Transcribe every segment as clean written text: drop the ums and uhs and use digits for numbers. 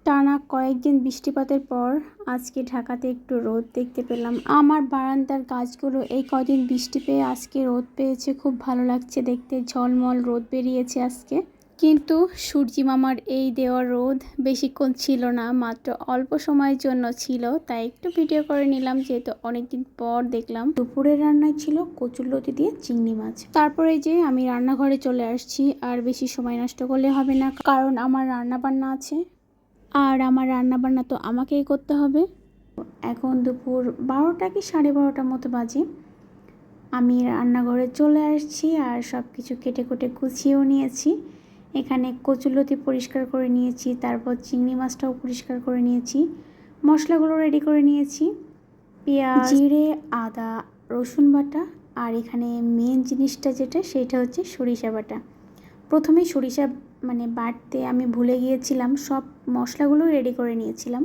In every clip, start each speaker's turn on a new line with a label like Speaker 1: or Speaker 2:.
Speaker 1: টানা কয়েকদিন বৃষ্টিপাতের পর আজকে ঢাকাতে একটু রোদ দেখতে পেলাম। আমার বারান্দার গাছগুলো এই কদিন বৃষ্টি পেয়ে আজকে রোদ পেয়েছে, খুব ভালো লাগছে দেখতে। ঝলমল রোদ বেরিয়েছে আজকে, কিন্তু সূর্যি মামার এই দেওয়া রোদ বেশিক্ষণ ছিল না, মাত্র অল্প সময়ের জন্য ছিল। তাই একটু ভিডিও করে নিলাম, যেহেতু অনেকদিন পর দেখলাম। দুপুরের রান্নায় ছিল কচুরলতি দিয়ে চিংড়ি মাছ। তারপরে যে আমি রান্নাঘরে চলে আসছি, আর বেশি সময় নষ্ট করলে হবে না, কারণ আমার রান্না বান্না আছে, আর আমার রান্নাবান্না তো আমাকেই করতে হবে। এখন দুপুর 12টা কি 12:30 মতো বাজে। আমি রান্নাঘরে চলে আসছি আর সব কিছু কেটে কুটে গুছিয়েও নিয়েছি। এখানে কচুরলতি পরিষ্কার করে নিয়েছি, তারপর চিংড়ি মাছটাও পরিষ্কার করে নিয়েছি, মশলাগুলো রেডি করে নিয়েছি, পেঁয়াজ, জিরে, আদা, রসুন বাটা, আর এখানে মেন জিনিসটা যেটা সেটা হচ্ছে সরিষা বাটা। প্রথমে সরিষা বাটতে আমি ভুলে গিয়েছিলাম, সব মশলাগুলো রেডি করে নিয়েছিলাম।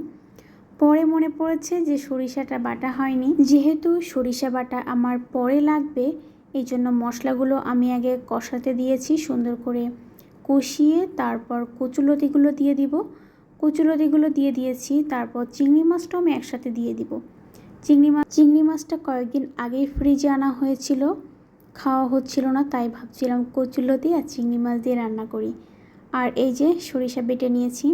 Speaker 1: পরে মনে পড়েছে যে সরিষাটা বাটা হয়নি। যেহেতু সরিষা বাটা আমার পরে লাগবে, এই জন্য মশলাগুলো আমি আগে কষাতে দিয়েছি। সুন্দর করে কষিয়ে তারপর কচুরলতিগুলো দিয়ে দিব। কচুরলতিগুলো দিয়ে দিয়েছি, তারপর চিংড়ি মাছটাও আমি একসাথে দিয়ে দিব। চিংড়ি মাছটা কয়েকদিন আগেই ফ্রিজে আনা হয়েছিল, খাওয়া হচ্ছিল না, তাই ভাবছিলাম কচুরলতি আর চিংড়ি মাছ দিয়ে রান্না করি। আর এই যে সরিষা বেটে নিয়েছি,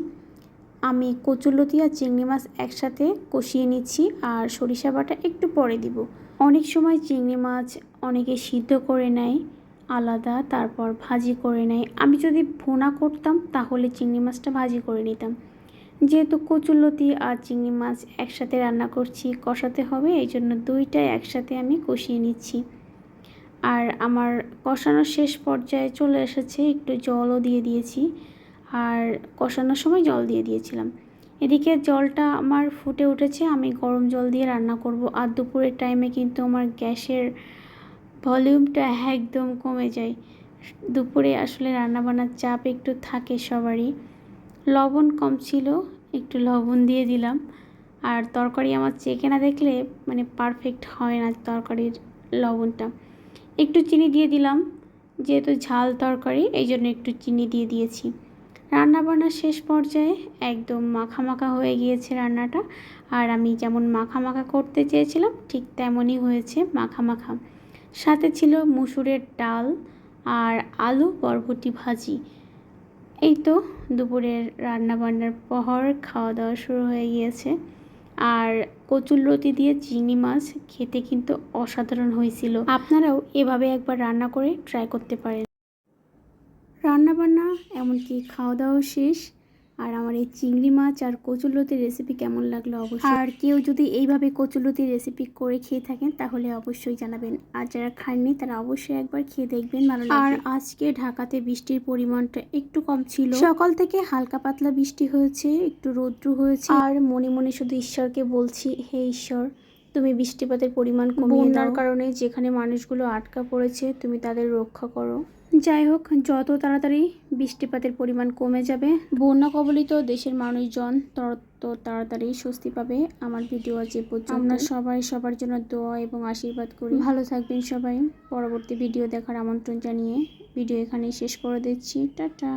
Speaker 1: আমি কচুরলতি আর চিংড়ি মাছ একসাথে কষিয়ে নিচ্ছি, আর সরিষা বাটা একটু পরে দিব। অনেক সময় চিংড়ি মাছ অনেকে সিদ্ধ করে নেয় আলাদা, তারপর ভাজি করে নেয়। আমি যদি ভুনা করতাম তাহলে চিংড়ি মাছটা ভাজি করে নিতাম। যেহেতু কচুরলতি আর চিংড়ি মাছ একসাথে রান্না করছি, কষাতে হবে, এই জন্য দুইটাই একসাথে আমি কষিয়ে নিচ্ছি। আর আমার কষানোর শেষ পর্যায়ে চলে এসেছে, একটু জলও দিয়ে দিয়েছি, আর কষানোর সময় জল দিয়ে দিয়েছিলাম। এদিকে জলটা আমার ফুটে উঠেছে, আমি গরম জল দিয়ে রান্না করব। আর দুপুরের টাইমে কিন্তু আমার গ্যাসের ভলিউমটা একদম কমে যায়। দুপুরে আসলে রান্নাবান্নার চাপ একটু থাকে সবারই। লবণ কম ছিল, একটু লবণ দিয়ে দিলাম। আর তরকারি আমার চেখে না দেখলে পারফেক্ট হয় না তরকারির লবণটা। একটু চিনি দিয়ে দিলাম, যেহেতু ঝাল তরকারি এই জন্য একটু চিনি দিয়ে দিয়েছি। রান্নাবান্নার শেষ পর্যায়ে একদম মাখা মাখা হয়ে গিয়েছে রান্নাটা, আর আমি যেমন মাখা মাখা করতে চেয়েছিলাম ঠিক তেমনই হয়েছে, মাখা মাখা। সাথে ছিল মুসুরের ডাল আর আলু বরবটি ভাজি। এই তো দুপুরের রান্নাবান্নার পর খাওয়া দাওয়া শুরু হয়ে গিয়েছে। আর কচুরলতি দিয়ে চিংড়ি মাছ খেতে কিন্তু অসাধারণ হয়েছিল। আপনারাও এভাবে একবার রান্না করে ট্রাই করতে পারেন। রান্নাবান্না এমনকি খাওয়া দাওয়া শেষ, আর আমার এই চিংড়ি মাছ আর কচুরলতির রেসিপি কেমন লাগলো অবশ্যই। আর কেউ যদি এইভাবে কচুরলতির রেসিপি করে খেয়ে থাকেন তাহলে অবশ্যই জানাবেন, আর যারা খাননি তারা অবশ্যই একবার খেয়ে দেখবেন, ভালো লাগবে। আর আজকে ঢাকাতে বৃষ্টির পরিমাণটা একটু কম ছিল, সকাল থেকে হালকা পাতলা বৃষ্টি হয়েছে, একটু রৌদ্র হয়েছে। আর মনে মনে শুধু ঈশ্বরকে বলছি, হে ঈশ্বর, তুমি বৃষ্টিপাতের পরিমাণ কমিয়ে দাও। বন্যার কারণে যেখানে মানুষগুলো আটকা পড়েছে তুমি তাদের রক্ষা করো। যাই হোক, যত তাড়াতাড়ি বৃষ্টিপাতের পরিমাণ কমে যাবে, বন্যা কবলিত দেশের মানুষজন তত তাড়াতাড়ি স্বস্তি পাবে। আমার ভিডিও আজ এ পর্যন্ত। আমরা সবাই সবার জন্য দোয়া এবং আশীর্বাদ করি। ভালো থাকবেন সবাই। পরবর্তী ভিডিও দেখার আমন্ত্রণ জানিয়ে ভিডিও এখানেই শেষ করে দিচ্ছি। টাটা।